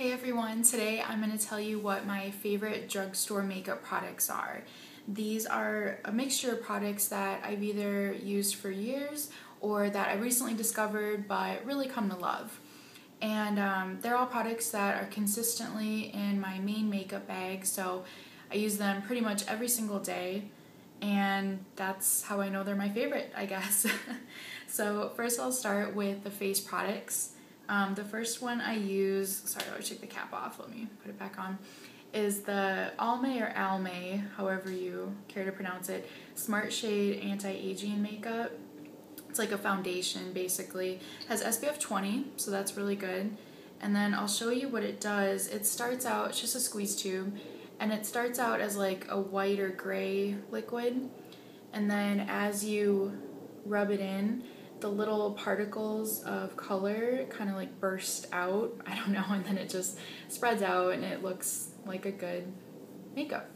Hey everyone, today I'm going to tell you what my favorite drugstore makeup products are. These are a mixture of products that I've either used for years or that I recently discovered but really come to love. And they're all products that are consistently in my main makeup bag, so I use them pretty much every single day, and that's how I know they're my favorite, I guess. So first I'll start with the face products. The first one I use, sorry, I took the cap off, let me put it back on, is the Almay or Almay, however you care to pronounce it, Smart Shade Anti-Aging Makeup. It's like a foundation basically. It has SPF 20, so that's really good. And then I'll show you what it does. It starts out, it's just a squeeze tube, and it starts out as like a white or gray liquid. And then as you rub it in, the little particles of color kind of like burst out, I don't know, and then it just spreads out and it looks like a good makeup,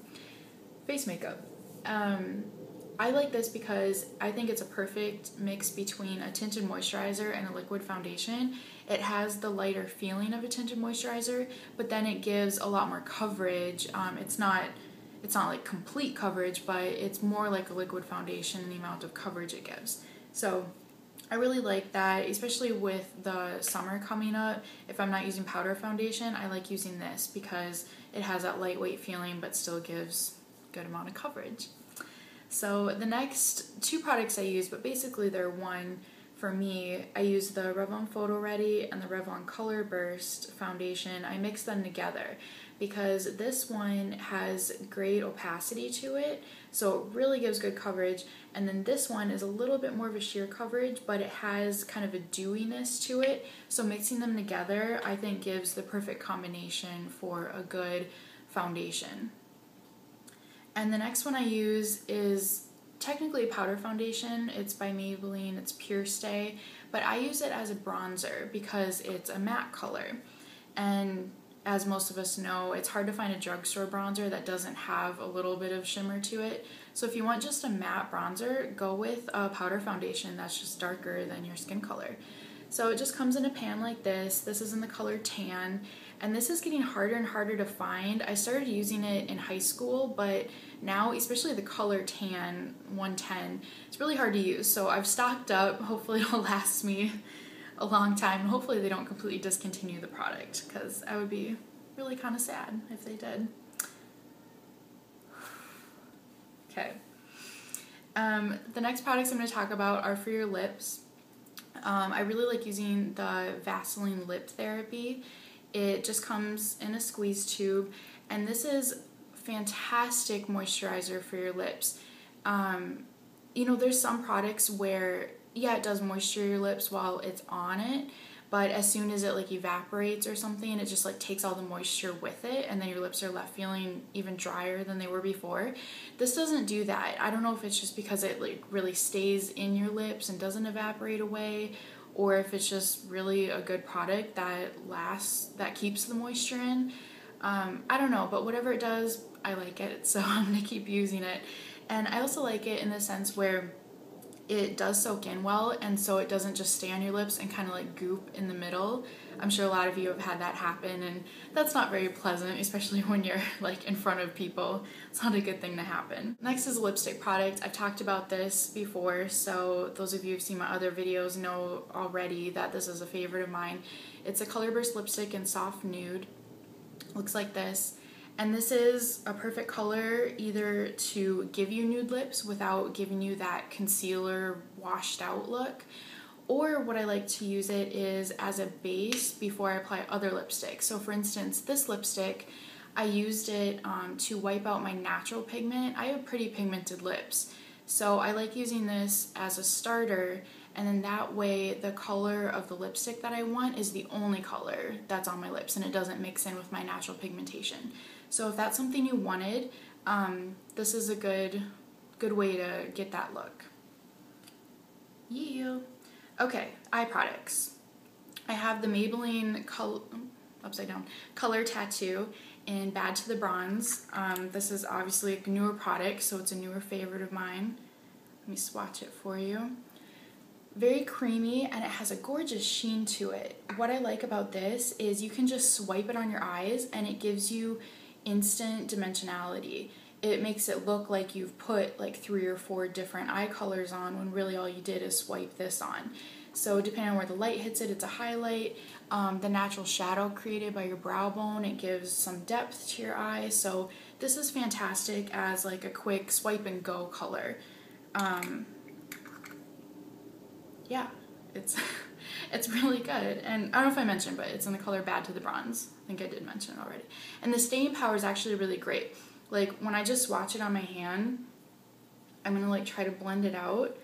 face makeup. I like this because I think it's a perfect mix between a tinted moisturizer and a liquid foundation. It has the lighter feeling of a tinted moisturizer, but then it gives a lot more coverage. It's not like complete coverage, but it's more like a liquid foundation in the amount of coverage it gives. So I really like that, especially with the summer coming up. If I'm not using powder foundation, I like using this because it has that lightweight feeling but still gives a good amount of coverage. So the next two products I use, but basically they're one for me, I use the Revlon Photoready and the Revlon Colorburst foundation. I mix them together because this one has great opacity to it, so it really gives good coverage. And then this one is a little bit more of a sheer coverage, but it has kind of a dewiness to it. So mixing them together, I think, gives the perfect combination for a good foundation. And the next one I use is technically a powder foundation. It's by Maybelline, it's PureStay, but I use it as a bronzer because it's a matte color. And as most of us know, it's hard to find a drugstore bronzer that doesn't have a little bit of shimmer to it. So if you want just a matte bronzer, go with a powder foundation that's just darker than your skin color. So it just comes in a pan like this. This is in the color tan, and this is getting harder and harder to find. I started using it in high school, but now, especially the color tan 110, it's really hard to use. So I've stocked up. Hopefully it'll last me a long time, and hopefully they don't completely discontinue the product, because I would be really kind of sad if they did. Okay. The next products I'm going to talk about are for your lips. I really like using the Vaseline Lip Therapy. It just comes in a squeeze tube, and this is fantastic moisturizer for your lips. You know, there's some products where, yeah, it does moisture your lips while it's on it, but as soon as it like evaporates or something, it just like takes all the moisture with it, and then your lips are left feeling even drier than they were before. This doesn't do that. I don't know if it's just because it like really stays in your lips and doesn't evaporate away, or if it's just really a good product that lasts, that keeps the moisture in. I don't know, but whatever it does, I like it, so I'm gonna keep using it. And I also like it in the sense where it does soak in well, and so it doesn't just stay on your lips and kind of like goop in the middle. I'm sure a lot of you have had that happen, and that's not very pleasant, especially when you're like in front of people. It's not a good thing to happen. Next is a lipstick product. I've talked about this before, so those of you who've seen my other videos know already that this is a favorite of mine. It's a Colorburst lipstick in Soft Nude. Looks like this. And this is a perfect color either to give you nude lips without giving you that concealer washed out look, or what I like to use it is as a base before I apply other lipsticks. So for instance, this lipstick, I used it to wipe out my natural pigment. I have pretty pigmented lips, so I like using this as a starter, and then that way the color of the lipstick that I want is the only color that's on my lips, and it doesn't mix in with my natural pigmentation. So if that's something you wanted, this is a good way to get that look. Yeah. Okay, eye products. I have the Maybelline Color Tattoo in Bad to the Bronze. This is obviously a newer product, so it's a newer favorite of mine. Let me swatch it for you. Very creamy, and it has a gorgeous sheen to it. What I like about this is you can just swipe it on your eyes and it gives you instant dimensionality. It makes it look like you've put like 3 or 4 different eye colors on when really all you did is swipe this on. So depending on where the light hits it, it's a highlight. The natural shadow created by your brow bone, it gives some depth to your eye. So this is fantastic as like a quick swipe and go color. Yeah, it's it's really good. And I don't know if I mentioned, but it's in the color Bad to the Bronze. I think I did mention it already. And the staying power is actually really great. Like when I just swatch it on my hand, I'm gonna like try to blend it out.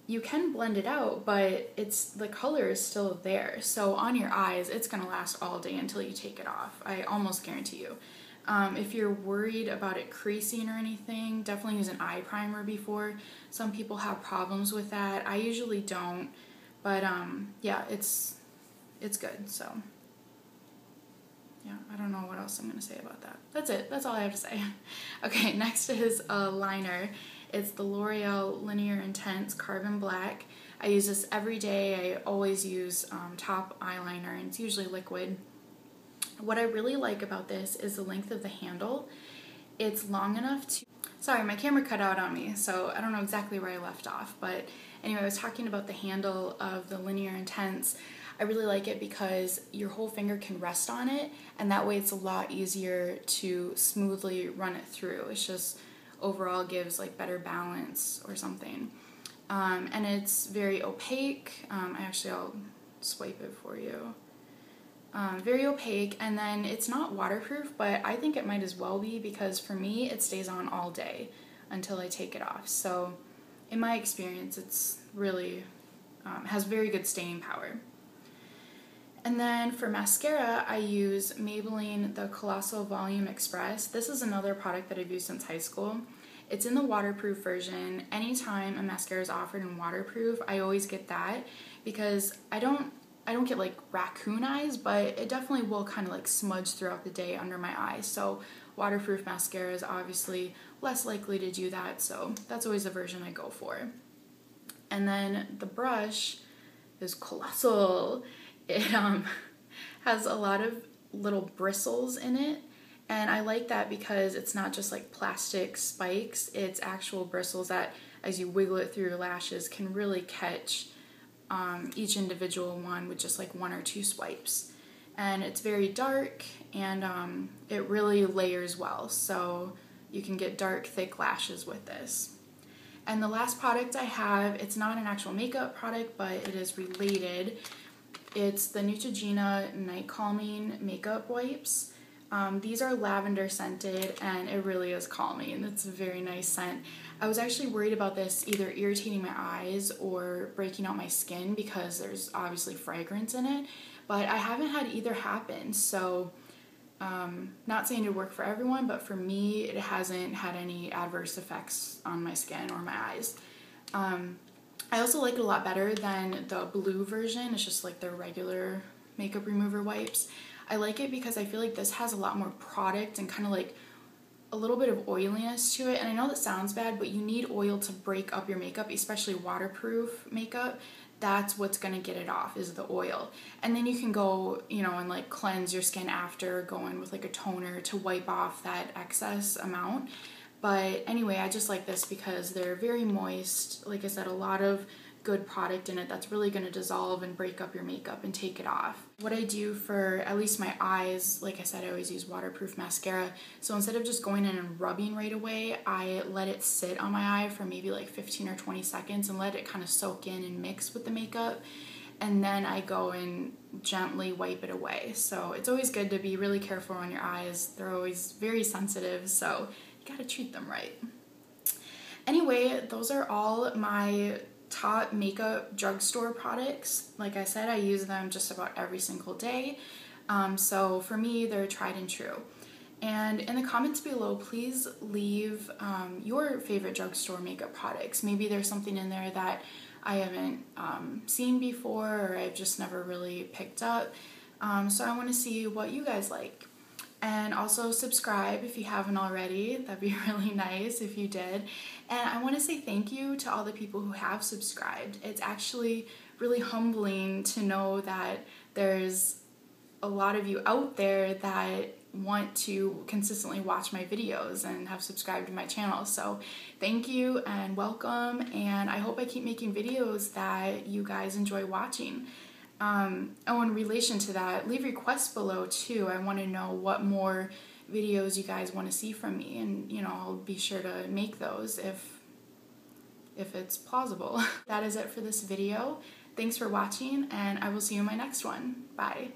You can blend it out, but the color is still there. So on your eyes, it's gonna last all day until you take it off. I almost guarantee you. If you're worried about it creasing or anything, definitely use an eye primer before. Some people have problems with that. I usually don't, but yeah, it's good. So yeah, I don't know what else I'm gonna say about that. That's it. That's all I have to say. Okay, next is a liner. It's the L'Oreal Linear Intense Carbon Black. I use this every day. I always use top eyeliner, and it's usually liquid. What I really like about this is the length of the handle. It's long enough to... Sorry, my camera cut out on me, so I don't know exactly where I left off. But anyway, I was talking about the handle of the Linear Intense. I really like it because your whole finger can rest on it, and that way it's a lot easier to smoothly run it through. It's just overall gives like better balance or something. And it's very opaque. I'll swipe it for you. Very opaque, and then it's not waterproof, but I think it might as well be because for me it stays on all day until I take it off. So in my experience, it's really has very good staying power. And then for mascara, I use Maybelline the Colossal Volume Express. This is another product that I've used since high school. It's in the waterproof version. Anytime a mascara is offered in waterproof, I always get that because I don't get like raccoon eyes, but it definitely will kind of like smudge throughout the day under my eyes. So waterproof mascara is obviously less likely to do that, so that's always the version I go for. And then the brush is Colossal. It has a lot of little bristles in it, and I like that because it's not just like plastic spikes, it's actual bristles that as you wiggle it through your lashes can really catch each individual one with just like 1 or 2 swipes. And it's very dark, and it really layers well, so you can get dark, thick lashes with this. And the last product I have, it's not an actual makeup product, but it is related. It's the Neutrogena Night Calming Makeup Wipes. These are lavender scented, and it really is calming. It's a very nice scent. I was actually worried about this either irritating my eyes or breaking out my skin because there's obviously fragrance in it, but I haven't had either happen. So not saying it would work for everyone, but for me, it hasn't had any adverse effects on my skin or my eyes. I also like it a lot better than the blue version. It's just like their regular makeup remover wipes. I like it because I feel like this has a lot more product and kind of like a little bit of oiliness to it. And I know that sounds bad, but you need oil to break up your makeup, especially waterproof makeup. That's what's gonna get it off, is the oil. And then you can go, you know, and like cleanse your skin after, go in with like a toner to wipe off that excess amount. But anyway, I just like this because they're very moist. Like I said, a lot of good product in it that's really going to dissolve and break up your makeup and take it off. What I do for at least my eyes, like I said, I always use waterproof mascara. So instead of just going in and rubbing right away, I let it sit on my eye for maybe like 15 or 20 seconds and let it kind of soak in and mix with the makeup. And then I go and gently wipe it away. So it's always good to be really careful on your eyes. They're always very sensitive, so you gotta treat them right. Anyway, those are all my top makeup drugstore products. Like I said, I use them just about every single day. So for me, they're tried and true. And in the comments below, please leave your favorite drugstore makeup products. Maybe there's something in there that I haven't seen before or I've just never really picked up. So I want to see what you guys like. And also subscribe if you haven't already. That'd be really nice if you did. And I want to say thank you to all the people who have subscribed. It's actually really humbling to know that there's a lot of you out there that want to consistently watch my videos and have subscribed to my channel. So thank you and welcome, and I hope I keep making videos that you guys enjoy watching. Oh, in relation to that, leave requests below too. I want to know what more videos you guys want to see from me, and you know, I'll be sure to make those if it's plausible. That is it for this video. Thanks for watching, and I will see you in my next one. Bye.